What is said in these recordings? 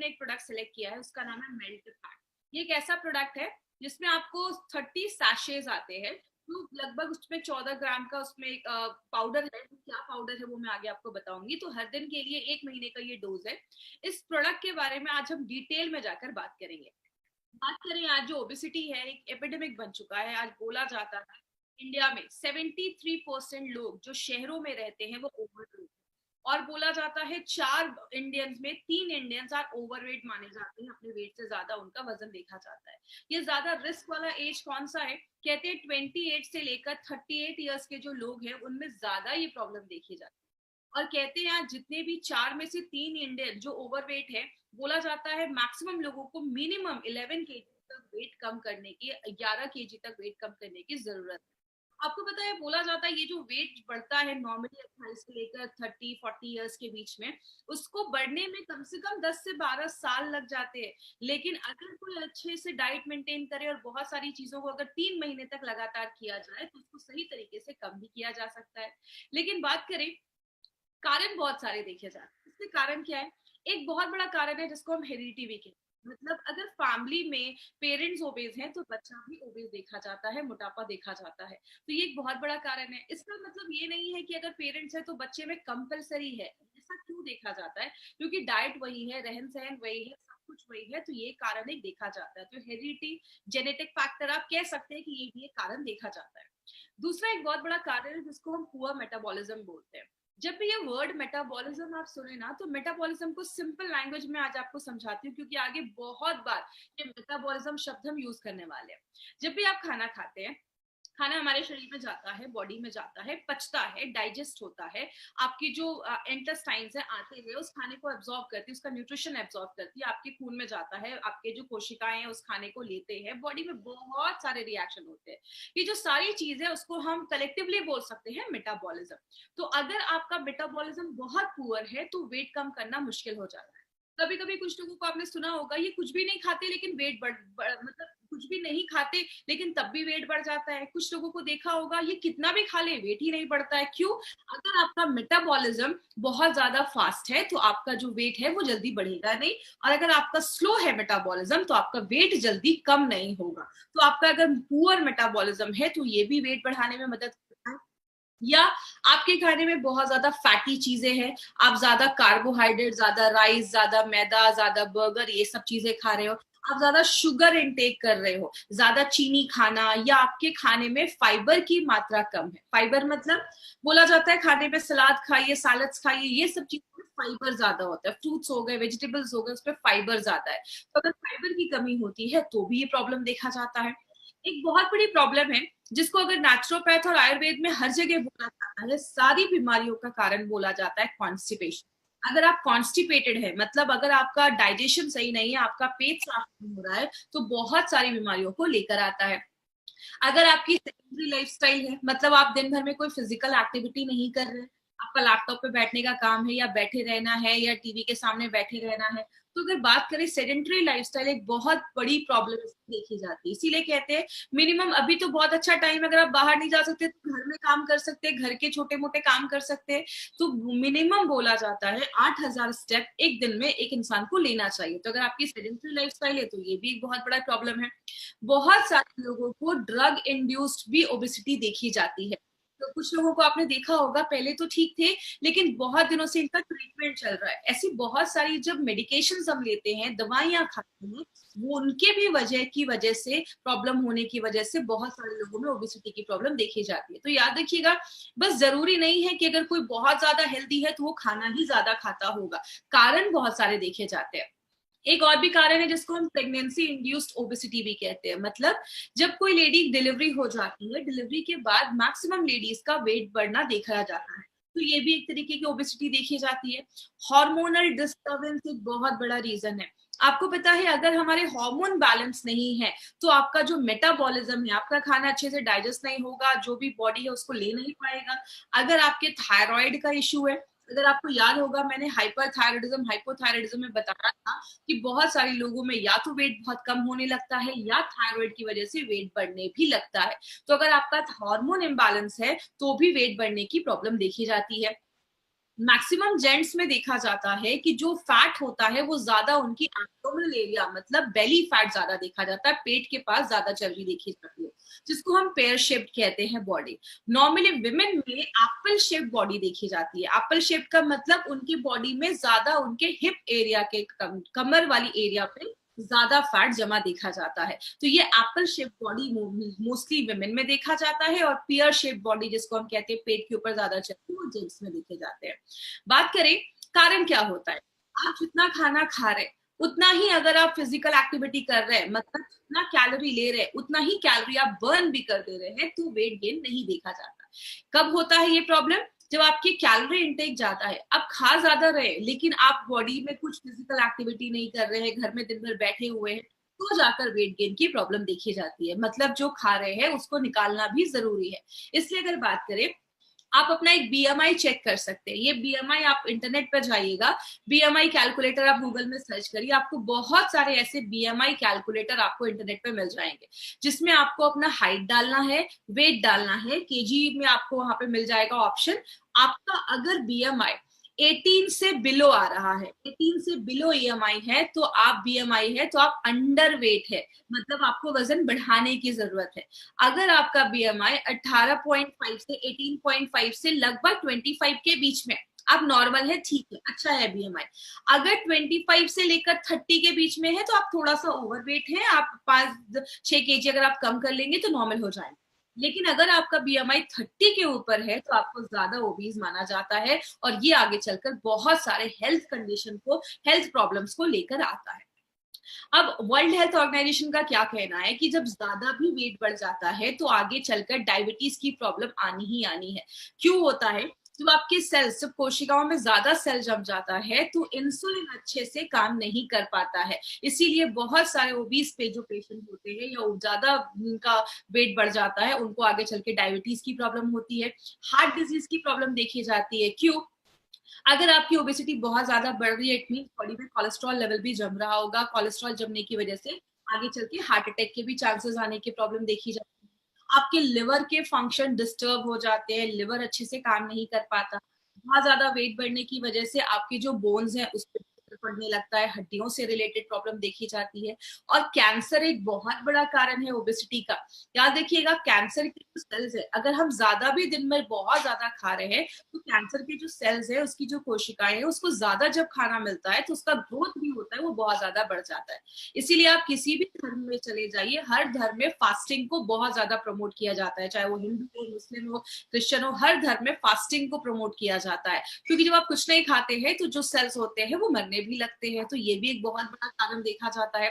मैंने एक product select किया है, उसका नाम है मेल्ट फैट। ये एक ऐसा प्रोडक्ट है जिसमें आपको 30 सैशेज आते हैं, तो लगभग उसमें 14 ग्राम का उसमें पाउडर है। क्या पाउडर है वो मैं आगे आपको बताऊंगी। तो हर दिन के लिए 1 महीने का ये डोज है। इस प्रोडक्ट के बारे में आज हम डिटेल में जाकर बात करेंगे। बात करें, आज जो ओबेसिटी है एक एपिडेमिक बन चुका है। आज बोला जाता है इंडिया में 73% लोग जो शहरों में रहते हैं वो ओवरवेट, और बोला जाता है 4 इंडियंस में 3 इंडियंस आर ओवरवेट माने जाते हैं। अपने वेट से ज्यादा उनका वजन देखा जाता है। ये ज्यादा रिस्क वाला एज कौन सा है? कहते हैं 28 से लेकर 38 ईयर्स के जो लोग हैं उनमें ज्यादा ये प्रॉब्लम देखी जाती है। और कहते हैं आज जितने भी 4 में से 3 इंडियन जो ओवरवेट है, बोला जाता है मैक्सिमम लोगों को मिनिमम 11 केजी तक वेट कम करने की, 11 केजी तक वेट कम करने की जरूरत है। आपको पता है, बोला जाता है ये जो वेट बढ़ता है नॉर्मली 28 से लेकर 30-40 इयर्स के बीच में, उसको बढ़ने में कम से कम 10 से 12 साल लग जाते हैं। लेकिन अगर कोई अच्छे से डाइट मेंटेन करे और बहुत सारी चीजों को अगर 3 महीने तक लगातार किया जाए तो उसको सही तरीके से कम भी किया जा सकता है। लेकिन बात करें, कारण बहुत सारे देखे जाते हैं। इसके कारण क्या है? एक बहुत बड़ा कारण है जिसको हम हेरिडिटी भी कहते हैं। मतलब अगर फैमिली में पेरेंट्स ओबेज हैं तो बच्चा भी ओबेज देखा जाता है, मोटापा देखा जाता है। तो ये एक बहुत बड़ा कारण है। इसका मतलब ये नहीं है कि अगर पेरेंट्स है तो बच्चे में कंपलसरी है। ऐसा क्यों देखा जाता है? क्योंकि डाइट वही है, रहन सहन वही है, सब कुछ वही है, तो ये कारण एक देखा जाता है। तो हेरिडिटी, जेनेटिक फैक्टर आप कह सकते हैं कि ये भी एक कारण देखा जाता है। दूसरा एक बहुत बड़ा कारण है जिसको हम पुअर मेटाबॉलिज्म बोलते हैं। जब भी ये वर्ड मेटाबॉलिज्म आप सुने ना, तो मेटाबॉलिज्म को सिंपल लैंग्वेज में आज आपको समझाती हूँ, क्योंकि आगे बहुत बार ये मेटाबॉलिज्म शब्द हम यूज करने वाले हैं। जब भी आप खाना खाते हैं, खाना हमारे शरीर में जाता है, बॉडी में जाता है, पचता है, डाइजेस्ट होता है। आपकी जो इंटेस्टाइन्स है आते हुए उस खाने को एब्जॉर्ब करती है, उसका न्यूट्रिशन एब्जॉर्ब करती है, आपके खून में जाता है, आपके जो कोशिकाएं हैं उस खाने को लेते हैं, बॉडी में बहुत सारे रिएक्शन होते हैं। ये जो सारी चीज है उसको हम कलेक्टिवली बोल सकते हैं मेटाबॉलिज्म। तो अगर आपका मेटाबॉलिज्म बहुत पुअर है तो वेट कम करना मुश्किल हो जाता है। कभी कभी कुछ लोगों को आपने सुना होगा, ये कुछ भी नहीं खाते लेकिन वेट मतलब कुछ भी नहीं खाते लेकिन तब भी वेट बढ़ जाता है। कुछ लोगों को देखा होगा, ये कितना भी खा ले वेट ही नहीं बढ़ता है। क्यों? अगर आपका मेटाबॉलिज्म बहुत ज्यादा फास्ट है तो आपका जो वेट है वो जल्दी बढ़ेगा नहीं, और अगर आपका स्लो है मेटाबॉलिज्म तो आपका वेट जल्दी कम नहीं होगा। तो आपका अगर पुअर मेटाबॉलिज्म है तो ये भी वेट बढ़ाने में मदद करता है। या आपके खाने में बहुत ज्यादा फैटी चीजें हैं, आप ज्यादा कार्बोहाइड्रेट, ज्यादा राइस, ज्यादा मैदा, ज्यादा बर्गर, ये सब चीजें खा रहे हो, आप ज्यादा शुगर इनटेक कर रहे हो, ज्यादा चीनी खाना, या आपके खाने में फाइबर की मात्रा कम है। फाइबर मतलब बोला जाता है खाने पे सलाद खाइए, सैलड्स खाइए, ये सब चीजों में फाइबर ज्यादा होता है। फ्रूट्स हो गए, वेजिटेबल्स हो गए, उसमें फाइबर ज्यादा है। तो अगर फाइबर की कमी होती है तो भी ये प्रॉब्लम देखा जाता है। एक बहुत बड़ी प्रॉब्लम है जिसको अगर नेचुरोपैथ और आयुर्वेद में हर जगह बोला जाता है, सारी बीमारियों का कारण बोला जाता है कॉन्स्टिपेशन। अगर आप कॉन्स्टिपेटेड है, मतलब अगर आपका डाइजेशन सही नहीं है, आपका पेट साफ नहीं हो रहा है, तो बहुत सारी बीमारियों को लेकर आता है। अगर आपकी सेडेंटरी लाइफस्टाइल है, मतलब आप दिन भर में कोई फिजिकल एक्टिविटी नहीं कर रहे, आपका लैपटॉप पे बैठने का काम है, या बैठे रहना है, या टीवी के सामने बैठे रहना है, तो अगर बात करें सेडेंटरी लाइफस्टाइल एक बहुत बड़ी प्रॉब्लम देखी जाती है। इसीलिए कहते हैं मिनिमम, अभी तो बहुत अच्छा टाइम, अगर आप बाहर नहीं जा सकते तो घर में काम कर सकते हैं, घर के छोटे मोटे काम कर सकते हैं। तो मिनिमम बोला जाता है 8,000 स्टेप एक दिन में एक इंसान को लेना चाहिए। तो अगर आपकी सेडेंटरी लाइफस्टाइल है तो ये भी एक बहुत बड़ा प्रॉब्लम है। बहुत सारे लोगों को ड्रग इंड्यूस्ड भी ओबेसिटी देखी जाती है। तो कुछ लोगों को आपने देखा होगा, पहले तो ठीक थे लेकिन बहुत दिनों से इनका ट्रीटमेंट चल रहा है। ऐसी बहुत सारी जब मेडिकेशंस हम लेते हैं, दवाइयां खाते हैं, वो उनके भी वजह से प्रॉब्लम होने की वजह से बहुत सारे लोगों में ओबेसिटी की प्रॉब्लम देखी जाती है। तो याद रखिएगा, बस जरूरी नहीं है कि अगर कोई बहुत ज्यादा हेल्दी है तो वो खाना ही ज्यादा खाता होगा। कारण बहुत सारे देखे जाते हैं। एक और भी कारण है जिसको हम प्रेगनेंसी इंड्यूस्ड ओबेसिटी भी कहते हैं। मतलब जब कोई लेडी डिलीवरी हो जाती है, डिलीवरी के बाद मैक्सिमम लेडीज का वेट बढ़ना देखा जाता है, तो ये भी एक तरीके की ओबेसिटी देखी जाती है। हार्मोनल डिस्टर्बेंस एक बहुत बड़ा रीजन है। आपको पता है, अगर हमारे हार्मोन बैलेंस नहीं है तो आपका जो मेटाबॉलिज्म है, आपका खाना अच्छे से डाइजेस्ट नहीं होगा, जो भी बॉडी है उसको ले नहीं पाएगा। अगर आपके थायराइड का इश्यू है, अगर आपको याद होगा मैंने हाइपरथायराइडिज्म हाइपोथायराइडिज्म में बताया था कि बहुत सारे लोगों में या तो वेट बहुत कम होने लगता है या थायराइड की वजह से वेट बढ़ने भी लगता है। तो अगर आपका हार्मोन इम्बैलेंस है तो भी वेट बढ़ने की प्रॉब्लम देखी जाती है। मैक्सिमम जेंट्स में देखा जाता है कि जो फैट होता है वो ज्यादा उनकी एब्डोमिनल एरिया मतलब बेली फैट ज्यादा देखा जाता है, पेट के पास ज्यादा चर्बी देखी जाती है, जिसको हम पेयर शेप्ड कहते हैं बॉडी। नॉर्मली विमेन में एप्पल शेप्ड बॉडी देखी जाती है। एप्पल शेप का मतलब उनकी बॉडी में ज्यादा उनके हिप एरिया के कमर वाली एरिया पे ज्यादा फैट जमा देखा जाता है। तो ये Apple shape body mostly women में देखा जाता है, और पियर शेप बॉडी जिसको हम कहते हैं पेट के ऊपर ज्यादा चलती है, वो जेंट्स में देखे जाते हैं। बात करें कारण क्या होता है, आप जितना खाना खा रहे उतना ही अगर आप फिजिकल एक्टिविटी कर रहे हैं, मतलब जितना कैलोरी ले रहे हैं उतना ही कैलोरी आप बर्न भी कर दे रहे हैं, तो वेट गेन नहीं देखा जाता। कब होता है ये प्रॉब्लम, जब आपकी कैलोरी इंटेक ज्यादा है, आप खा ज्यादा रहे लेकिन आप बॉडी में कुछ फिजिकल एक्टिविटी नहीं कर रहे हैं, घर में दिन भर बैठे हुए हैं, तो जाकर वेट गेन की प्रॉब्लम देखी जाती है। मतलब जो खा रहे हैं उसको निकालना भी जरूरी है। इसलिए अगर बात करें, आप अपना एक बीएमआई चेक कर सकते हैं। ये बीएमआई आप इंटरनेट पर जाइएगा, बीएमआई कैलकुलेटर आप गूगल में सर्च करिए, आपको बहुत सारे ऐसे बीएमआई कैलकुलेटर आपको इंटरनेट पे मिल जाएंगे, जिसमें आपको अपना हाइट डालना है, वेट डालना है, केजी में आपको वहां पे मिल जाएगा ऑप्शन। आपका अगर बीएमआई 18 से बिलो आ रहा है, 18 से बिलो ईएमआई है तो आप बीएमआई है तो आप अंडर वेट है, मतलब आपको वजन बढ़ाने की जरूरत है। अगर आपका बीएमआई 18.5 से 18.5 से लगभग 25 के बीच में, आप नॉर्मल है, ठीक है, अच्छा है बीएमआई। अगर 25 से लेकर 30 के बीच में है तो आप थोड़ा सा ओवरवेट है, आप 5-6 केजी अगर आप कम कर लेंगे तो नॉर्मल हो जाएगा। लेकिन अगर आपका बीएमआई 30 के ऊपर है तो आपको ज्यादा ओबीज माना जाता है, और ये आगे चलकर बहुत सारे हेल्थ कंडीशन को, हेल्थ प्रॉब्लम्स को लेकर आता है। अब वर्ल्ड हेल्थ ऑर्गेनाइजेशन का क्या कहना है कि जब ज्यादा भी वेट बढ़ जाता है तो आगे चलकर डायबिटीज की प्रॉब्लम आनी ही आनी है। क्यों होता है, जब आपके सेल्स, जब कोशिकाओं में ज्यादा सेल जम जाता है तो इंसुलिन अच्छे से काम नहीं कर पाता है। इसीलिए बहुत सारे ओबीस पे जो पेशेंट होते हैं या ज्यादा उनका वेट बढ़ जाता है, उनको आगे चल के डायबिटीज की प्रॉब्लम होती है, हार्ट डिजीज की प्रॉब्लम देखी जाती है। क्यों, अगर आपकी ओबेसिटी बहुत ज्यादा बढ़ रही है, इट मीन बॉडी में कोलेस्ट्रॉल लेवल भी जम रहा होगा, कोलेस्ट्रॉल जमने की वजह से आगे चल के हार्ट अटैक के भी चांसेस आने की प्रॉब्लम देखी जाती है। आपके लिवर के फंक्शन डिस्टर्ब हो जाते हैं, लिवर अच्छे से काम नहीं कर पाता। बहुत ज्यादा वेट बढ़ने की वजह से आपके जो बोन्स हैं उस पर पड़ने लगता है, हड्डियों से रिलेटेड प्रॉब्लम देखी जाती है। और कैंसर एक बहुत बड़ा कारण है ओबेसिटी का। याद रखिएगा, कैंसर के जो सेल्स है, अगर हम ज्यादा भी दिन में बहुत ज्यादा खा रहे हैं तो कैंसर के जो सेल्स है, उसकी जो कोशिकाएं है, उसको ज्यादा जब खाना मिलता है तो उसका ग्रोथ भी होता है, वो बहुत ज्यादा बढ़ जाता है। इसीलिए आप किसी भी धर्म में चले जाइए, हर धर्म में फास्टिंग को बहुत ज्यादा प्रमोट किया जाता है, चाहे वो हिंदू हो, मुस्लिम हो, क्रिश्चियन हो, हर धर्म में फास्टिंग को प्रमोट किया जाता है। क्योंकि जब आप कुछ नहीं खाते हैं तो जो सेल्स होते हैं वो मरने भी लगते हैं, तो ये भी एक बहुत बड़ा कारण देखा जाता है।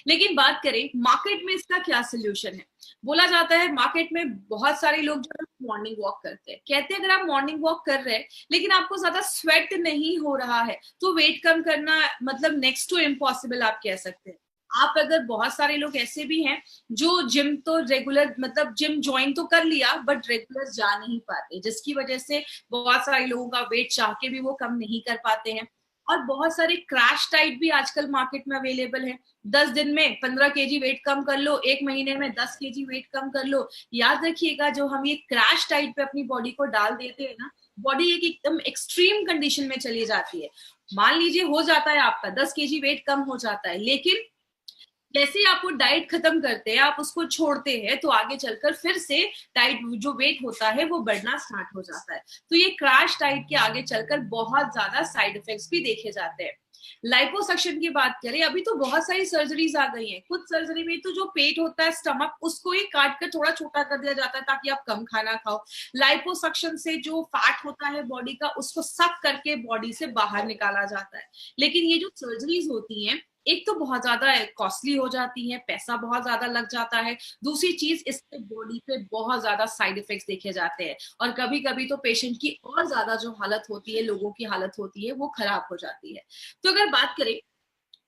लेकिन बात करें मार्केट में इसका क्या सोल्यूशन है, बोला जाता है मार्केट में बहुत सारे लोग जो मॉर्निंग वॉक करते हैं, कहते हैं अगर आप मॉर्निंग वॉक कर रहे हैं लेकिन आपको ज्यादा स्वेट नहीं हो रहा है तो वेट कम करना मतलब नेक्स्ट टू इम्पॉसिबल आप कह सकते हैं। आप अगर, बहुत सारे लोग ऐसे भी हैं जो जिम तो रेगुलर, मतलब जिम ज्वाइन तो कर लिया बट रेगुलर जा नहीं पाते, जिसकी वजह से बहुत सारे लोगों का वेट चाह के भी वो कम नहीं कर पाते हैं। और बहुत सारे क्रैश डाइट भी आजकल मार्केट में अवेलेबल है। 10 दिन में 15 केजी वेट कम कर लो, एक महीने में 10 केजी वेट कम कर लो। याद रखिएगा, जो हम ये क्रैश डाइट पे अपनी बॉडी को डाल देते हैं ना, बॉडी एक एकदम एक्सट्रीम कंडीशन में चली जाती है। मान लीजिए हो जाता है आपका 10 केजी वेट कम हो जाता है, लेकिन जैसे ही आप वो डाइट खत्म करते हैं, आप उसको छोड़ते हैं, तो आगे चलकर फिर से डाइट जो वेट होता है वो बढ़ना स्टार्ट हो जाता है। तो ये क्रैश डाइट के आगे चलकर बहुत ज्यादा साइड इफेक्ट्स भी देखे जाते हैं। लाइपोसक्शन की बात करें, अभी तो बहुत सारी सर्जरीज आ गई हैं। कुछ सर्जरी में तो जो पेट होता है, स्टमक, उसको ही काट कर थोड़ा छोटा कर दिया जाता है ताकि आप कम खाना खाओ। लाइपोसक्शन से जो फैट होता है बॉडी का, उसको सक करके बॉडी से बाहर निकाला जाता है। लेकिन ये जो सर्जरीज होती हैं, एक तो बहुत ज्यादा कॉस्टली हो जाती है, पैसा बहुत ज्यादा लग जाता है। दूसरी चीज, इससे बॉडी पे बहुत ज्यादा साइड इफेक्ट्स देखे जाते हैं, और कभी कभी तो पेशेंट की और ज्यादा जो हालत होती है, लोगों की हालत होती है, वो खराब हो जाती है। तो अगर बात करें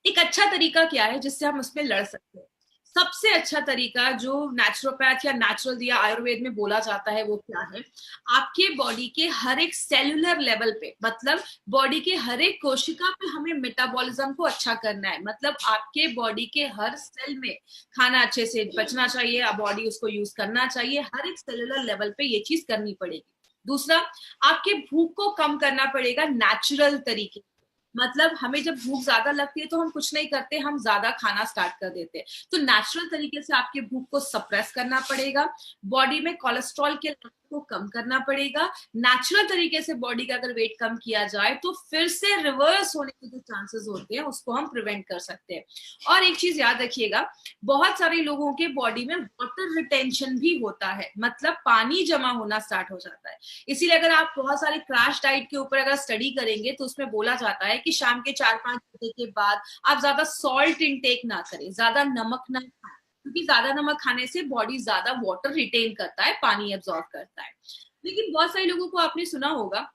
एक अच्छा तरीका क्या है जिससे हम उसमें लड़ सकते हैं, सबसे अच्छा तरीका जो नेचुरोपैथ या नेचुरल या आयुर्वेद में बोला जाता है वो क्या है, आपके बॉडी के हर एक सेलुलर लेवल पे, मतलब बॉडी के हर एक कोशिका पे हमें मेटाबॉलिज्म को अच्छा करना है। मतलब आपके बॉडी के हर सेल में खाना अच्छे से बचना चाहिए, बॉडी उसको यूज करना चाहिए, हर एक सेलुलर लेवल पे ये चीज करनी पड़ेगी। दूसरा, आपके भूख को कम करना पड़ेगा नेचुरल तरीके। मतलब हमें जब भूख ज्यादा लगती है तो हम कुछ नहीं करते, हम ज्यादा खाना स्टार्ट कर देते हैं। तो नेचुरल तरीके से आपके भूख को सप्रेस करना पड़ेगा, बॉडी में कोलेस्ट्रॉल के लेवल को कम करना पड़ेगा। नेचुरल तरीके से बॉडी का अगर वेट कम किया जाए तो फिर से रिवर्स होने के जो चांसेस होते हैं उसको हम प्रिवेंट कर सकते हैं। और एक चीज याद रखिएगा, बहुत सारे लोगों के बॉडी में वाटर रिटेंशन भी होता है, मतलब पानी जमा होना स्टार्ट हो जाता है। इसीलिए अगर आप बहुत सारे क्रैश डाइट के ऊपर अगर स्टडी करेंगे तो उसमें बोला जाता है कि शाम के 4-5 बजे के बाद आप ज्यादा सॉल्ट इनटेक ना करें, ज्यादा नमक ना खाएं, क्योंकि ज्यादा नमक खाने से बॉडी ज्यादा वाटर रिटेन करता है, पानी एब्जॉर्ब करता है। लेकिन बहुत सारे लोगों को आपने सुना होगा,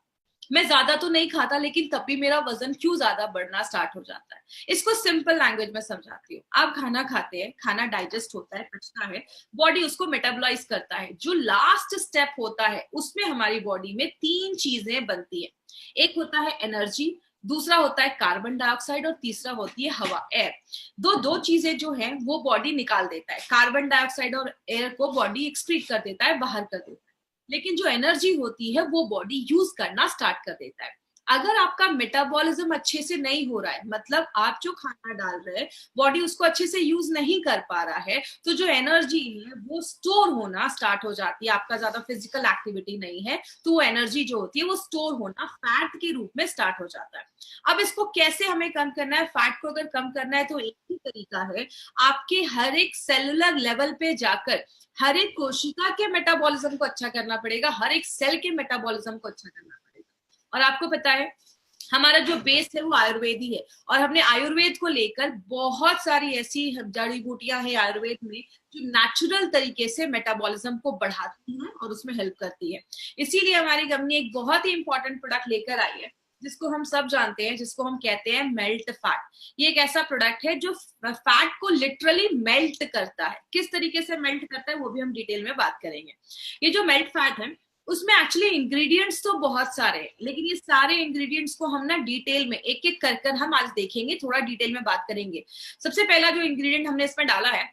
मैं ज्यादा तो नहीं खाता लेकिन तब भी मेरा वजन क्यों ज्यादा बढ़ना स्टार्ट हो जाता है। इसको सिंपल लैंग्वेज में समझाती हूँ। आप खाना खाते हैं, खाना डाइजेस्ट होता है, पचता है, बॉडी उसको मेटाबोलाइज करता है। जो लास्ट स्टेप होता है उसमें हमारी बॉडी में 3 चीजें बनती है। एक होता है एनर्जी, दूसरा होता है कार्बन डाइऑक्साइड और तीसरा होती है हवा, एयर। दो चीजें जो है वो बॉडी निकाल देता है। कार्बन डाइऑक्साइड और एयर को बॉडी एक्सक्रीट कर देता है, बाहर कर देता है। लेकिन जो एनर्जी होती है वो बॉडी यूज करना स्टार्ट कर देता है। अगर आपका मेटाबॉलिज्म अच्छे से नहीं हो रहा है, मतलब आप जो खाना डाल रहे हैं बॉडी उसको अच्छे से यूज नहीं कर पा रहा है, तो जो एनर्जी है वो स्टोर होना स्टार्ट हो जाती है। आपका ज्यादा फिजिकल एक्टिविटी नहीं है तो वो एनर्जी जो होती है वो स्टोर होना फैट के रूप में स्टार्ट हो जाता है। अब इसको कैसे हमें कम करना है? फैट को अगर कम करना है तो एक ही तरीका है, आपके हर एक सेलुलर लेवल पे जाकर हर एक कोशिका के मेटाबॉलिज्म को अच्छा करना पड़ेगा, हर एक सेल के मेटाबॉलिज्म को अच्छा करना पड़ेगा। और आपको पता है हमारा जो बेस है वो आयुर्वेद ही है, और हमने आयुर्वेद को लेकर बहुत सारी ऐसी जड़ी बूटियां हैं आयुर्वेद में जो नेचुरल तरीके से मेटाबॉलिज्म को बढ़ाती हैं और उसमें हेल्प करती है। इसीलिए हमारी कंपनी एक बहुत ही इंपॉर्टेंट प्रोडक्ट लेकर आई है जिसको हम सब जानते हैं, जिसको हम कहते हैं मेल्ट फैट। ये एक ऐसा प्रोडक्ट है जो फैट को लिटरली मेल्ट करता है। किस तरीके से मेल्ट करता है वो भी हम डिटेल में बात करेंगे। ये जो मेल्ट फैट है उसमें एक्चुअली इंग्रेडिएंट्स तो बहुत सारे हैं, लेकिन ये सारे इंग्रेडिएंट्स को हम ना डिटेल में एक एक कर हम आज देखेंगे, थोड़ा डिटेल में बात करेंगे। सबसे पहला जो इंग्रेडिएंट हमने इसमें डाला है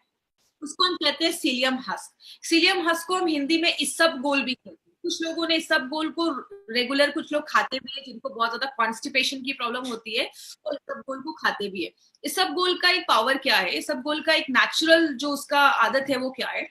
उसको हम कहते हैं सीलियम हस्क। सीलियम हस्क को हम हिंदी में इसबगोल भी कहते हैं। कुछ लोगों ने इसबगोल को रेगुलर, कुछ लोग खाते भी है जिनको बहुत ज्यादा कॉन्स्टिपेशन की प्रॉब्लम होती है तो इसबगोल को खाते भी है। इसबगोल का एक पावर क्या है, इसबगोल का एक नेचुरल जो उसका आदत है वो क्या है,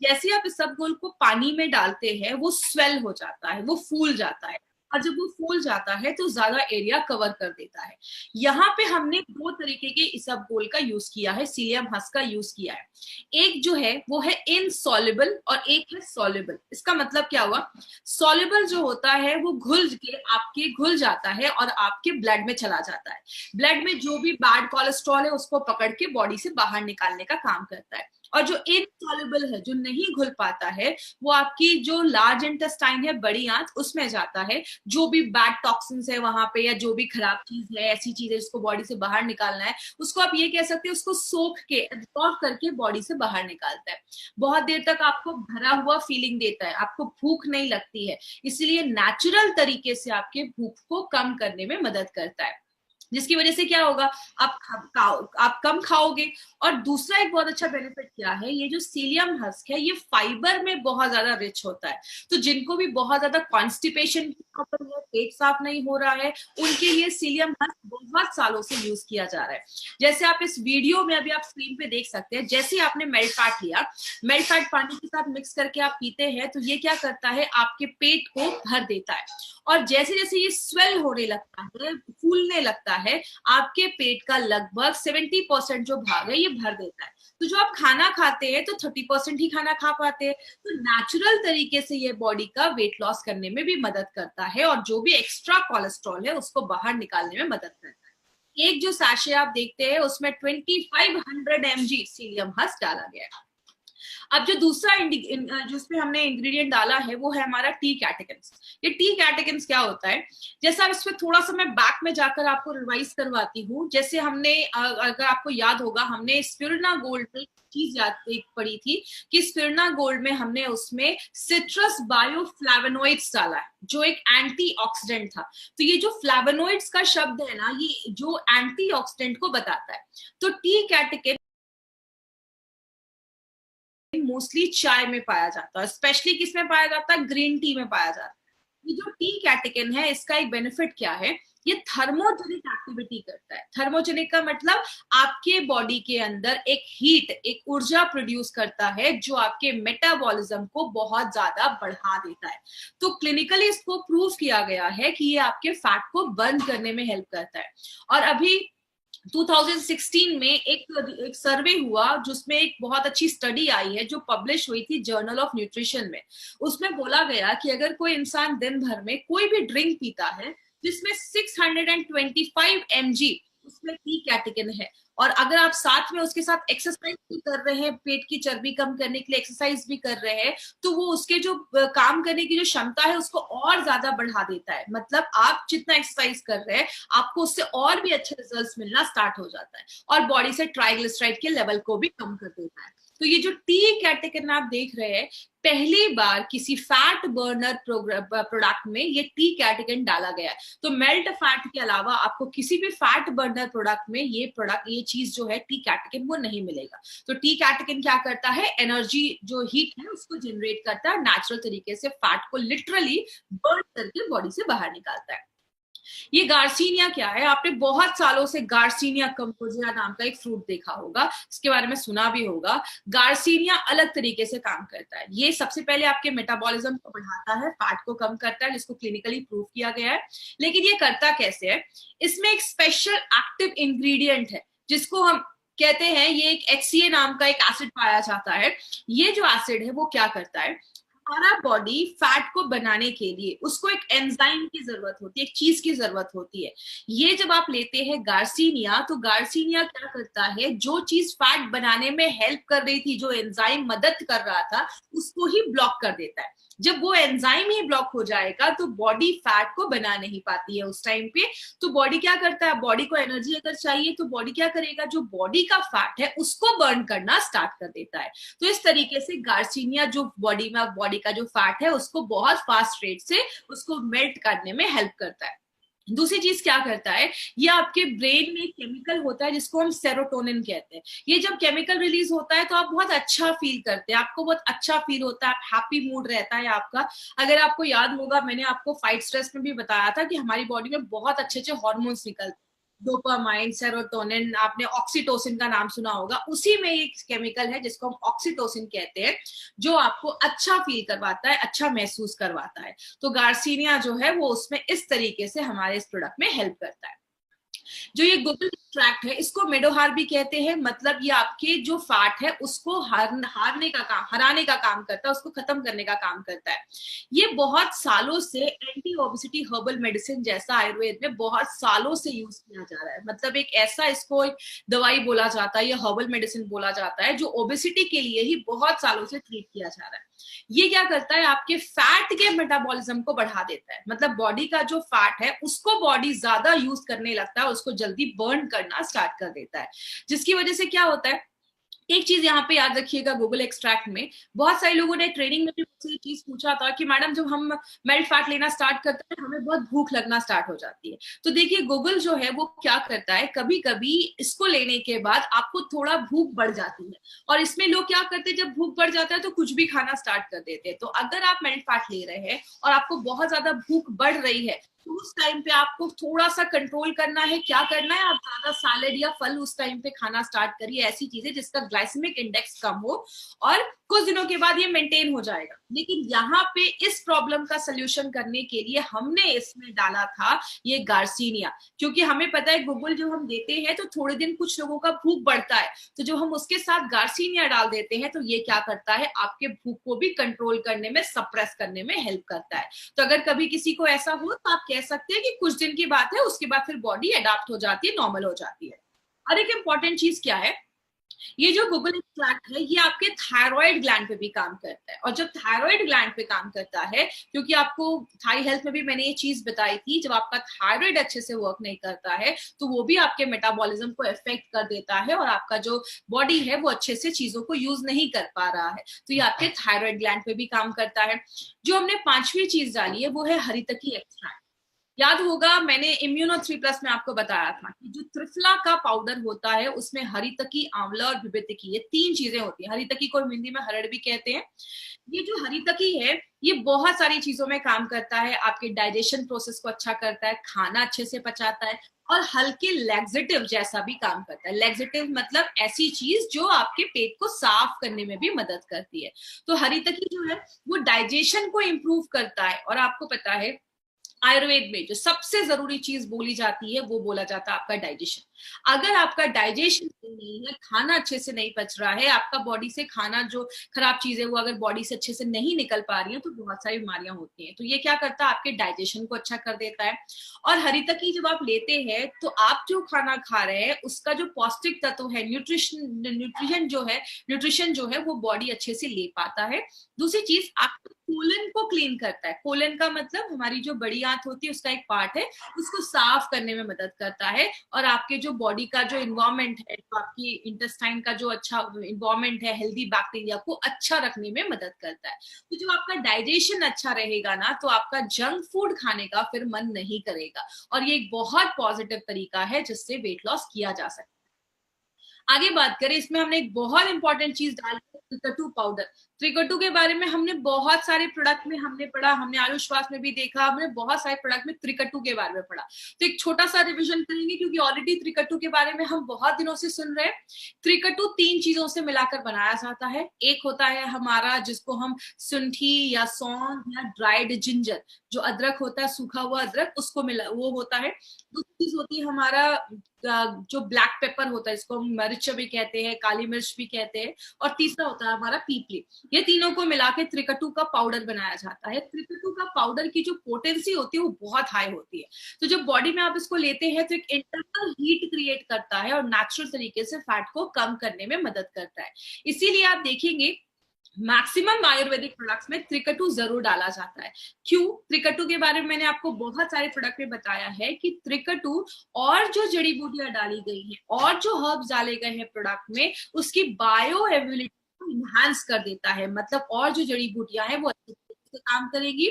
जैसे आप इसबगोल को पानी में डालते हैं वो स्वेल हो जाता है, वो फूल जाता है, और जब वो फूल जाता है तो ज्यादा एरिया कवर कर देता है। यहाँ पे हमने 2 तरीके के इसबगोल का यूज किया है, सीलियम हस्क का यूज किया है। एक जो है वो है इनसॉल्युबल और एक है सॉल्युबल। इसका मतलब क्या हुआ, सॉल्युबल जो होता है वो घुल जाता है और आपके ब्लड में चला जाता है। ब्लड में जो भी बैड कोलेस्ट्रॉल है उसको पकड़ के बॉडी से बाहर निकालने का काम करता है। और जो इनसॉल्युबल है, जो नहीं घुल पाता है, वो आपकी जो लार्ज इंटेस्टाइन है, बड़ी आंत, उसमें जाता है। जो भी बैड टॉक्सिन्स है वहां पे या जो भी खराब चीज है, ऐसी चीज है जिसको बॉडी से बाहर निकालना है, उसको आप ये कह सकते हैं उसको सोख के एब्जॉर्ब करके बॉडी से बाहर निकालता है। बहुत देर तक आपको भरा हुआ फीलिंग देता है, आपको भूख नहीं लगती है, इसलिए नेचुरल तरीके से आपके भूख को कम करने में मदद करता है, जिसकी वजह से क्या होगा, आप कम खाओगे। और दूसरा एक बहुत अच्छा बेनिफिट क्या है, ये जो सीलियम हस्क है ये फाइबर में बहुत ज्यादा रिच होता है। तो जिनको भी बहुत ज्यादा कॉन्स्टिपेशन की प्रॉब्लम है, पेट साफ नहीं हो रहा है, उनके लिए सीलियम हस्क बहुत सालों से यूज किया जा रहा है। जैसे आप इस वीडियो में अभी आप स्क्रीन पे देख सकते हैं, जैसे आपने मेल्ट फैट लिया, मेल्ट फैट पानी के साथ मिक्स करके आप पीते हैं तो ये क्या करता है, आपके पेट को भर देता है। और जैसे जैसे ये स्वेल होने लगता है, फूलने लगता है, आपके पेट का लगभग 70% जो भाग है ये भर देता है। तो जो आप खाना खाते हैं तो 30% ही खाना खा पाते हैं। तो नेचुरल तरीके से ये बॉडी का वेट लॉस करने में भी मदद करता है और जो भी एक्स्ट्रा कोलेस्ट्रॉल है उसको बाहर निकालने में मदद करता है। एक जो सैशे आप देखते हैं उसमें 2500 mg सीलियम हस्क डाला गया है। अब जो दूसरा जिसमें हमने इंग्रेडिएंट डाला है वो है हमारा टी कैटेकिन्स। ये टी कैटेकिन्स क्या होता है, जैसा इसमें थोड़ा सा मैं बैक में जाकर आपको रिवाइज करवाती हूँ। जैसे हमने अगर आपको याद होगा, हमने स्पिरुलिना गोल्ड में चीज एक पढ़ी थी कि स्पिरुलिना गोल्ड में हमने उसमें सिट्रस बायोफ्लैवोनॉइड्स डाला है जो एक एंटीऑक्सीडेंट था। तो ये जो फ्लैवोनॉइड्स का शब्द है ना, ये जो एंटीऑक्सीडेंट को बताता है। तो टी कैटेकिन मोस्टली चाय में पाया जाता है, स्पेशली किस में पाया जाता है, ग्रीन टी में पाया जाता है। ये जो टी कैटेकिन है इसका एक बेनिफिट क्या है, ये थर्मोजेनिक एक्टिविटी करता है। थर्मोजेनिक का मतलब आपके बॉडी के अंदर एक हीट, एक ऊर्जा प्रोड्यूस करता है जो आपके मेटाबॉलिज्म को बहुत ज्यादा बढ़ा देता है। तो क्लिनिकली इसको प्रूव किया गया है कि ये आपके फैट को बर्न करने में हेल्प करता है। और अभी 2016 में एक सर्वे हुआ जिसमें एक बहुत अच्छी स्टडी आई है जो पब्लिश हुई थी जर्नल ऑफ न्यूट्रिशन में। उसमें बोला गया कि अगर कोई इंसान दिन भर में कोई भी ड्रिंक पीता है जिसमें 625 mg उसमें टी कैटेकिन है, और अगर आप साथ में उसके साथ एक्सरसाइज भी कर रहे हैं, पेट की चर्बी कम करने के लिए एक्सरसाइज भी कर रहे हैं, तो वो उसके जो काम करने की जो क्षमता है उसको और ज्यादा बढ़ा देता है। मतलब आप जितना एक्सरसाइज कर रहे हैं आपको उससे और भी अच्छे रिजल्ट्स मिलना स्टार्ट हो जाता है, और बॉडी से ट्राइग्लिसराइड के लेवल को भी कम कर देता है। तो ये जो टी कैटेकिन आप देख रहे हैं, पहली बार किसी फैट बर्नर प्रोडक्ट में ये टी कैटेकिन डाला गया है। तो मेल्ट फैट के अलावा आपको किसी भी फैट बर्नर प्रोडक्ट में ये चीज जो है टी कैटेकिन वो नहीं मिलेगा। तो टी कैटेकिन क्या करता है, एनर्जी जो हीट है उसको जनरेट करता है, नेचुरल तरीके से फैट को लिटरली बर्न करके बॉडी से बाहर निकालता है। ये गार्सिनिया क्या है, आपने बहुत सालों से गार्सिनिया कंपोजिया नाम का एक फ्रूट देखा होगा, इसके बारे में सुना भी होगा। गार्सिनिया अलग तरीके से काम करता है। ये सबसे पहले आपके मेटाबॉलिज्म को बढ़ाता है, फैट को कम करता है, जिसको क्लिनिकली प्रूव किया गया है। लेकिन ये करता कैसे है, इसमें एक स्पेशल एक्टिव इंग्रेडिएंट है जिसको हम कहते हैं, ये एक HCA नाम का एक एसिड पाया जाता है। ये जो एसिड है वो क्या करता है, हमारा बॉडी फैट को बनाने के लिए उसको एक एंजाइम की जरूरत होती है, एक चीज की जरूरत होती है। ये जब आप लेते हैं गार्सिनिया, तो गार्सिनिया क्या करता है, जो चीज फैट बनाने में हेल्प कर रही थी, जो एंजाइम मदद कर रहा था, उसको ही ब्लॉक कर देता है। जब वो एंजाइम ही ब्लॉक हो जाएगा तो बॉडी फैट को बना नहीं पाती है उस टाइम पे। तो बॉडी क्या करता है, बॉडी को एनर्जी अगर चाहिए तो बॉडी क्या करेगा, जो बॉडी का फैट है उसको बर्न करना स्टार्ट कर देता है। तो इस तरीके से गार्सिनिया जो बॉडी का जो फैट है उसको बहुत फास्ट रेट से उसको मेल्ट करने में हेल्प करता है। दूसरी चीज क्या करता है, ये आपके ब्रेन में एक केमिकल होता है जिसको हम सेरोटोनिन कहते हैं। ये जब केमिकल रिलीज होता है तो आप बहुत अच्छा फील करते हैं, आपको बहुत अच्छा फील होता है, आप हैप्पी मूड रहता है आपका। अगर आपको याद होगा, मैंने आपको फाइट स्ट्रेस में भी बताया था कि हमारी बॉडी में बहुत अच्छे अच्छे हॉर्मोन्स निकलते हैं, डोपामाइन, सेरोटोनिन, आपने ऑक्सीटोसिन का नाम सुना होगा। उसी में एक केमिकल है जिसको हम ऑक्सीटोसिन कहते हैं, जो आपको अच्छा फील करवाता है, अच्छा महसूस करवाता है। तो गार्सिनिया जो है वो उसमें इस तरीके से हमारे इस प्रोडक्ट में हेल्प करता है। जो ये गुगल एक्सट्रैक्ट है इसको मेडोहार भी कहते हैं, मतलब ये आपके जो फैट है उसको हराने का काम करता है, उसको खत्म करने का काम करता है। ये बहुत सालों से एंटी ओबेसिटी हर्बल मेडिसिन जैसा आयुर्वेद में बहुत सालों से यूज किया जा रहा है। मतलब एक ऐसा, इसको एक दवाई बोला जाता है या हर्बल मेडिसिन बोला जाता है, जो ओबेसिटी के लिए ही बहुत सालों से ट्रीट किया जा रहा है। ये क्या करता है, आपके फैट के मेटाबॉलिज्म को बढ़ा देता है। मतलब बॉडी का जो फैट है उसको बॉडी ज्यादा यूज करने लगता है, उसको जल्दी बर्न करना स्टार्ट कर देता है। जिसकी वजह से क्या होता है, एक चीज यहाँ पे याद रखिएगा, गूगल एक्सट्रैक्ट में बहुत सारे लोगों ने ट्रेनिंग में भी मुझसे ये चीज पूछा था कि मैडम जब हम मेल्ट फैट लेना स्टार्ट करते हैं हमें बहुत भूख लगना स्टार्ट हो जाती है। तो देखिए गूगल जो है वो क्या करता है, कभी कभी इसको लेने के बाद आपको थोड़ा भूख बढ़ जाती है, और इसमें लोग क्या करते हैं, जब भूख बढ़ जाता है तो कुछ भी खाना स्टार्ट कर देते हैं। तो अगर आप मेल्ट फैट ले रहे हैं और आपको बहुत ज्यादा भूख बढ़ रही है तो उस टाइम पे आपको थोड़ा सा कंट्रोल करना है। क्या करना है, आप ज्यादा सैलेड या फल उस टाइम पे खाना स्टार्ट करिए, ऐसी चीजें जिसका ग्लाइसेमिक इंडेक्स कम हो, और कुछ दिनों के बाद ये मेंटेन हो जाएगा। लेकिन यहाँ पे इस प्रॉब्लम का सोल्यूशन करने के लिए हमने इसमें डाला था ये गार्सिनिया, क्योंकि हमें पता है गूगल जो हम देते हैं तो थोड़े दिन कुछ लोगों का भूख बढ़ता है, तो जो हम उसके साथ गार्सिनिया डाल देते हैं तो ये क्या करता है, आपके भूख को भी कंट्रोल करने में, सप्रेस करने में हेल्प करता है। तो अगर कभी किसी को ऐसा हो तो आप कह सकते हैं कि कुछ दिन की बात है, उसके बाद फिर बॉडी अडॉप्ट हो जाती है, नॉर्मल हो जाती है। और एक इंपॉर्टेंट चीज क्या है, ये जो गूगल एक्सट्रैक्ट है ये आपके थायराइड ग्लैंड पे भी काम करता है। और जब थायराइड ग्लैंड पे काम करता है, क्योंकि आपको थाई हेल्थ में भी मैंने ये चीज बताई थी, जब आपका थायराइड अच्छे से वर्क नहीं करता है तो वो भी आपके मेटाबॉलिज्म को इफेक्ट कर देता है, और आपका जो बॉडी है वो अच्छे से चीजों को यूज नहीं कर पा रहा है। तो ये आपके थायराइड ग्लैंड पे भी काम करता है। जो हमने पांचवी चीज डाली है वो है हरितकी एक्सट्रैक्ट। याद होगा मैंने इम्यूनो 3+ में आपको बताया था कि जो त्रिफला का पाउडर होता है उसमें हरितकी, आंवला और विभितकी, ये 3 चीजें होती है। हरितकी को हिंदी में हरड़ भी कहते हैं। ये जो हरितकी है ये बहुत सारी चीजों में काम करता है, आपके डाइजेशन प्रोसेस को अच्छा करता है, खाना अच्छे से पचाता है और हल्के लेग्जेटिव जैसा भी काम करता है। लेग्जेटिव मतलब ऐसी चीज जो आपके पेट को साफ करने में भी मदद करती है। तो हरितकी जो है वो डाइजेशन को इम्प्रूव करता है। और आपको पता है आयुर्वेद में जो सबसे जरूरी चीज बोली जाती है वो बोला जाता है आपका डाइजेशन। अगर आपका डाइजेशन नहीं है, खाना अच्छे से नहीं पच रहा है, आपका बॉडी से खाना जो खराब चीजें वो अगर बॉडी से अच्छे से नहीं निकल पा रही है तो बहुत सारी बीमारियां होती हैं। तो ये क्या करता है, आपके डाइजेशन को अच्छा कर देता है। और हरितकी जब आप लेते हैं तो आप जो खाना खा रहे हैं उसका जो पौष्टिक तत्व है, न्यूट्रिशन जो है वो बॉडी अच्छे से ले पाता है। दूसरी चीज, आपके कोलन को क्लीन करता है। कोलन का मतलब हमारी जो बड़ी आंत होती है उसका एक पार्ट है, उसको साफ करने में मदद करता है। और आपके जो बॉडी का जो इन्वायरमेंट है, तो आपकी इंटेस्टाइन का जो अच्छा इन्वायरमेंट है, हेल्दी बैक्टीरिया को अच्छा रखने में मदद करता है। तो जब आपका डाइजेशन अच्छा रहेगा ना तो आपका जंक फूड खाने का फिर मन नहीं करेगा। और ये एक बहुत पॉजिटिव तरीका है जिससे वेट लॉस किया जा सकता है। आगे बात करें, इसमें हमने एक बहुत इंपॉर्टेंट चीज डाली है, त्रिकटु पाउडर। त्रिकटु के बारे में हमने बहुत सारे प्रोडक्ट में हमने पढ़ा, हमने आयुष्वास में भी देखा, हमने बहुत सारे प्रोडक्ट में त्रिकटु के बारे में पढ़ा। तो एक छोटा सा रिवीजन करेंगे क्योंकि ऑलरेडी त्रिकटु के बारे में हम बहुत दिनों से सुन रहे हैं। त्रिकटु 3 चीजों से मिलाकर बनाया जाता है। एक होता है हमारा जिसको हम सुंठी या सौंठ या ड्राइड जिंजर, जो अदरक होता है, सूखा हुआ अदरक, उसको मिला वो होता है। दूसरी चीज होती है हमारा जो ब्लैक पेपर होता है, इसको हम मिर्च भी कहते हैं, काली मिर्च भी कहते हैं। और तीसरा होता है हमारा पीपली। ये तीनों को मिला के त्रिकटु का पाउडर बनाया जाता है। त्रिकटु का पाउडर की जो पोटेंसी होती है वो बहुत हाई होती है। तो जब बॉडी में आप इसको लेते हैं तो एक इंटरनल हीट क्रिएट करता है और नेचुरल तरीके से फैट को कम करने में मदद करता है। इसीलिए आप देखेंगे मैक्सिमम आयुर्वेदिक प्रोडक्ट्स में त्रिकटु जरूर डाला जाता है। क्यों? त्रिकटु के बारे में मैंने आपको बहुत सारे प्रोडक्ट में बताया है कि त्रिकटु और जो जड़ी बूटियां डाली गई हैं और जो हर्ब्स डाले गए हैं प्रोडक्ट में, उसकी बायो एबिलिटी को इनहांस कर देता है। मतलब और जो जड़ी बूटियां हैं वो अच्छे से काम करेगी।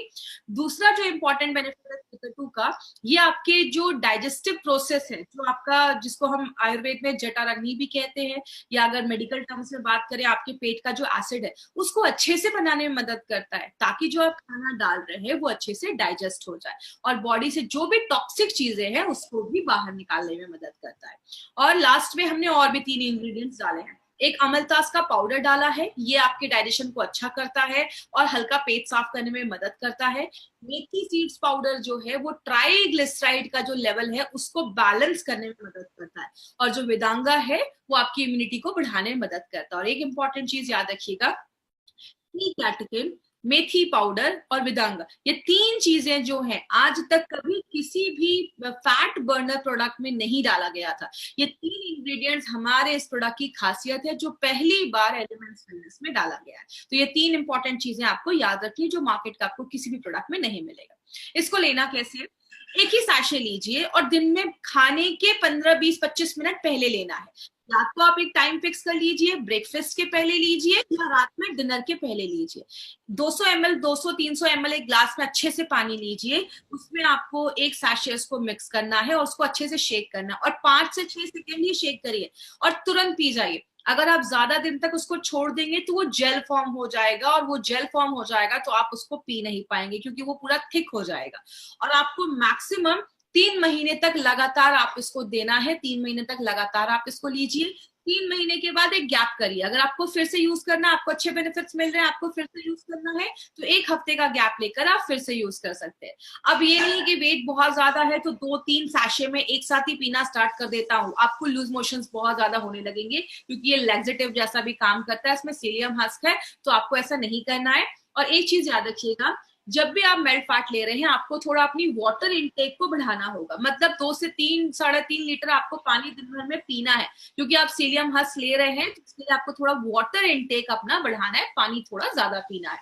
दूसरा जो इंपॉर्टेंट बेनिफिट है त्रिकटु का, ये आपके जो डाइजेस्टिव प्रोसेस है, जो आपका जिसको हम आयुर्वेद में जठराग्नि भी कहते हैं, या अगर मेडिकल टर्म्स में बात करें आपके पेट का जो एसिड है उसको अच्छे से बनाने में मदद करता है, ताकि जो आप खाना डाल रहे हैं वो अच्छे से डाइजेस्ट हो जाए और बॉडी से जो भी टॉक्सिक चीजें हैं उसको भी बाहर निकालने में मदद करता है। और लास्ट में हमने और भी 3 इंग्रेडिएंट्स डाले हैं। एक अमलतास का पाउडर डाला है, ये आपके डाइजेशन को अच्छा करता है और हल्का पेट साफ करने में मदद करता है। मेथी सीड्स पाउडर जो है वो ट्राइग्लिसराइड का जो लेवल है उसको बैलेंस करने में मदद करता है। और जो वेदांगा है वो आपकी इम्यूनिटी को बढ़ाने में मदद करता है। और एक इंपॉर्टेंट चीज याद रखिएगा, कैटकिन, मेथी पाउडर और विदांगा, ये 3 चीजें जो हैं आज तक कभी किसी भी फैट बर्नर प्रोडक्ट में नहीं डाला गया था। ये 3 इंग्रेडिएंट्स हमारे इस प्रोडक्ट की खासियत है जो पहली बार एलिमेंट्स वेलनेस में डाला गया है। तो ये 3 इंपॉर्टेंट चीजें आपको याद रखनी है जो मार्केट का आपको किसी भी प्रोडक्ट में नहीं मिलेगा। इसको लेना कैसे है? एक ही सैशे लीजिए और दिन में खाने के 15, 20, 25 मिनट पहले लेना है। या तो आप एक टाइम फिक्स कर लीजिए, ब्रेकफास्ट के पहले लीजिए या रात में डिनर के पहले लीजिए। 200 ml, 200, 300 ml एक ग्लास में अच्छे से पानी लीजिए, उसमें आपको एक सैशे को मिक्स करना है और उसको अच्छे से शेक करना है और 5 से 6 सेकेंड ही शेक करिए और तुरंत पी जाइए। अगर आप ज्यादा दिन तक उसको छोड़ देंगे तो वो जेल फॉर्म हो जाएगा और वो जेल फॉर्म हो जाएगा तो आप उसको पी नहीं पाएंगे क्योंकि वो पूरा थिक हो जाएगा। और आपको मैक्सिमम 3 महीने तक लगातार आप इसको देना है। 3 महीने तक लगातार आप इसको लीजिए। 3 महीने के बाद एक गैप करिए। अगर आपको फिर से यूज करना है, आपको अच्छे बेनिफिट्स मिल रहे हैं, आपको फिर से यूज करना है तो 1 हफ्ते का गैप लेकर आप फिर से यूज कर सकते हैं। अब ये नहीं कि वेट बहुत ज्यादा है तो 2-3 सैशे में एक साथ ही पीना स्टार्ट कर देता हूँ, आपको लूज मोशंस बहुत ज्यादा होने लगेंगे क्योंकि ये लैक्सेटिव जैसा भी काम करता है, इसमें सीलियम हस्क है, तो आपको ऐसा नहीं करना है। और एक चीज याद रखिएगा, जब भी आप मेल्ट फैट ले रहे हैं आपको थोड़ा अपनी वाटर इनटेक को बढ़ाना होगा। मतलब 2 से 3, 3.5 लीटर आपको पानी दिन भर में पीना है क्योंकि आप सीलियम हस्क ले रहे हैं, तो इसलिए आपको थोड़ा वाटर इनटेक अपना बढ़ाना है, पानी थोड़ा ज्यादा पीना है।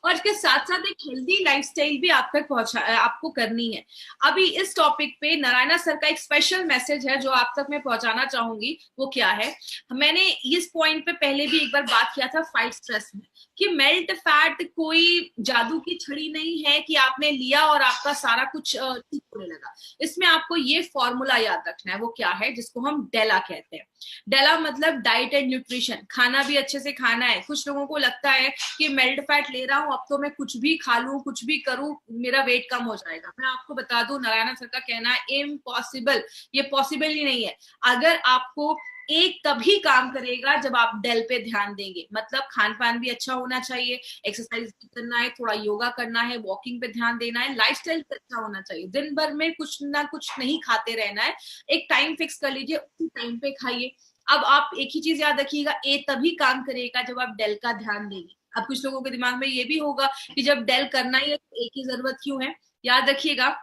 और इसके साथ साथ एक हेल्दी लाइफस्टाइल भी आप तक आपको करनी है। अभी इस टॉपिक पे नारायणा सर का एक स्पेशल मैसेज है जो आप तक मैं पहुंचाना चाहूंगी। वो क्या है, मैंने इस पॉइंट पे पहले भी एक बार बात किया था फाइट स्ट्रेस में, कि मेल्ट फैट कोई जादू की छड़ी नहीं है कि आपने लिया और आपका सारा कुछ ठीक होने लगा। इसमें आपको ये फॉर्मूला याद रखना है। वो क्या है, जिसको हम डेला कहते हैं। डेला मतलब डाइट एंड न्यूट्रिशन, खाना भी अच्छे से खाना है। कुछ लोगों को लगता है कि मेल्ट फैट ले रहा हूं, अब तो मैं कुछ भी खा लूं, कुछ भी करूं, मेरा वेट कम हो जाएगा। मैं आपको बता दूं, नारायण सर का कहना है इम्पॉसिबल, ये पॉसिबल ही नहीं है। अगर आपको एक तभी काम करेगा जब आप डेल पे ध्यान देंगे। मतलब खान पान भी अच्छा होना चाहिए, एक्सरसाइज भी करना है, थोड़ा योगा करना है, वॉकिंग पे ध्यान देना है, लाइफस्टाइल अच्छा होना चाहिए। दिन भर में कुछ ना कुछ नहीं खाते रहना है, एक टाइम फिक्स कर लीजिए, उसी टाइम पे खाइए। अब आप एक ही चीज याद रखिएगा, ए तभी काम करेगा जब आप डेल का ध्यान देंगे। अब कुछ लोगों के दिमाग में ये भी होगा कि जब डेल करना ही है तो ए की जरूरत क्यों है। याद रखिएगा,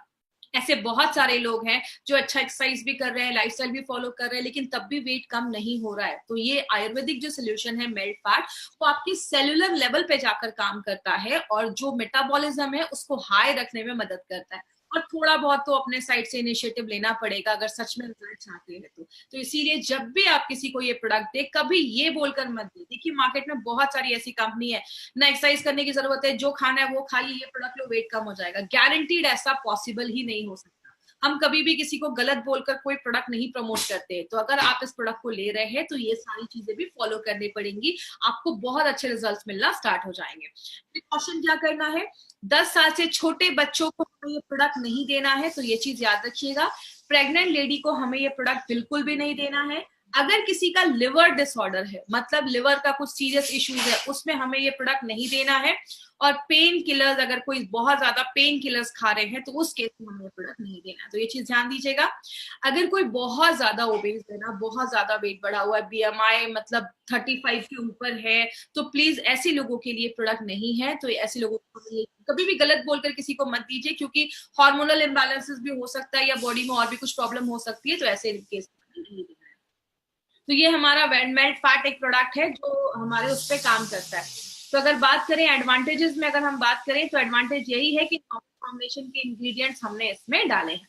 ऐसे बहुत सारे लोग हैं जो अच्छा एक्सरसाइज भी कर रहे हैं, लाइफस्टाइल भी फॉलो कर रहे हैं, लेकिन तब भी वेट कम नहीं हो रहा है। तो ये आयुर्वेदिक जो सोल्यूशन है मेल्ट फैट, वो आपकी सेलुलर लेवल पे जाकर काम करता है और जो मेटाबॉलिज्म है उसको हाई रखने में मदद करता है। और थोड़ा बहुत तो अपने साइड से इनिशिएटिव लेना पड़ेगा अगर सच में रिजल्ट चाहते हैं तो इसीलिए जब भी आप किसी को ये प्रोडक्ट दे, कभी ये बोलकर मत दे। देखिए मार्केट में बहुत सारी ऐसी कंपनी है, ना एक्सरसाइज करने की जरूरत है, जो खाना है वो खाइए, ये प्रोडक्ट लो, वेट कम हो जाएगा। गारंटीड ऐसा पॉसिबल ही नहीं हो सकता। हम कभी भी किसी को गलत बोलकर कोई प्रोडक्ट नहीं प्रमोट करते। तो अगर आप इस प्रोडक्ट को ले रहे हैं तो ये सारी चीजें भी फॉलो करनी पड़ेंगी, आपको बहुत अच्छे रिजल्ट्स मिलना स्टार्ट हो जाएंगे। प्रिकॉशन क्या करना है, 10 साल से छोटे बच्चों को हमें ये प्रोडक्ट नहीं देना है, तो ये चीज याद रखिएगा। प्रेग्नेंट लेडी को हमें ये प्रोडक्ट बिल्कुल भी नहीं देना है। अगर किसी का लिवर डिसऑर्डर है, मतलब लिवर का कुछ सीरियस इश्यूज है, उसमें हमें ये प्रोडक्ट नहीं देना है। और पेन किलर्स, अगर कोई बहुत ज्यादा पेन किलर्स खा रहे हैं तो उस केस में हमें ये प्रोडक्ट नहीं देना है। तो ये चीज ध्यान दीजिएगा। अगर कोई बहुत ज्यादा ओबेस है ना, बहुत ज्यादा वेट बढ़ा हुआ है, बीएमआई मतलब 35 के ऊपर है, तो प्लीज ऐसे लोगों के लिए प्रोडक्ट नहीं है। तो ऐसे लोगों को कभी भी गलत बोलकर किसी को मत दीजिए, क्योंकि हार्मोनल इम्बैलेंसेस भी हो सकता है या बॉडी में और भी कुछ प्रॉब्लम हो सकती है। तो ऐसे केस में नहीं देना है। तो ये हमारा मेल्ट फैट एक प्रोडक्ट है जो हमारे उस पर काम करता है। तो अगर बात करें एडवांटेजेस में, अगर हम बात करें तो एडवांटेज यही है कि कॉम्बिनेशन के इंग्रेडिएंट्स हमने इसमें डाले हैं।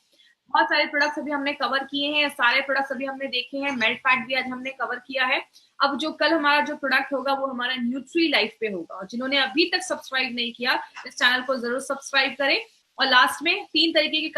बहुत सारे प्रोडक्ट्स अभी हमने कवर किए हैं, सारे प्रोडक्ट्स अभी हमने देखे हैं, मेल्ट फैट भी आज हमने कवर किया है। अब जो कल हमारा जो प्रोडक्ट होगा वो हमारा न्यूट्री लाइफ पे होगा। और जिन्होंने अभी तक सब्सक्राइब नहीं किया, इस चैनल को जरूर सब्सक्राइब करें। और लास्ट में 3 तरीके के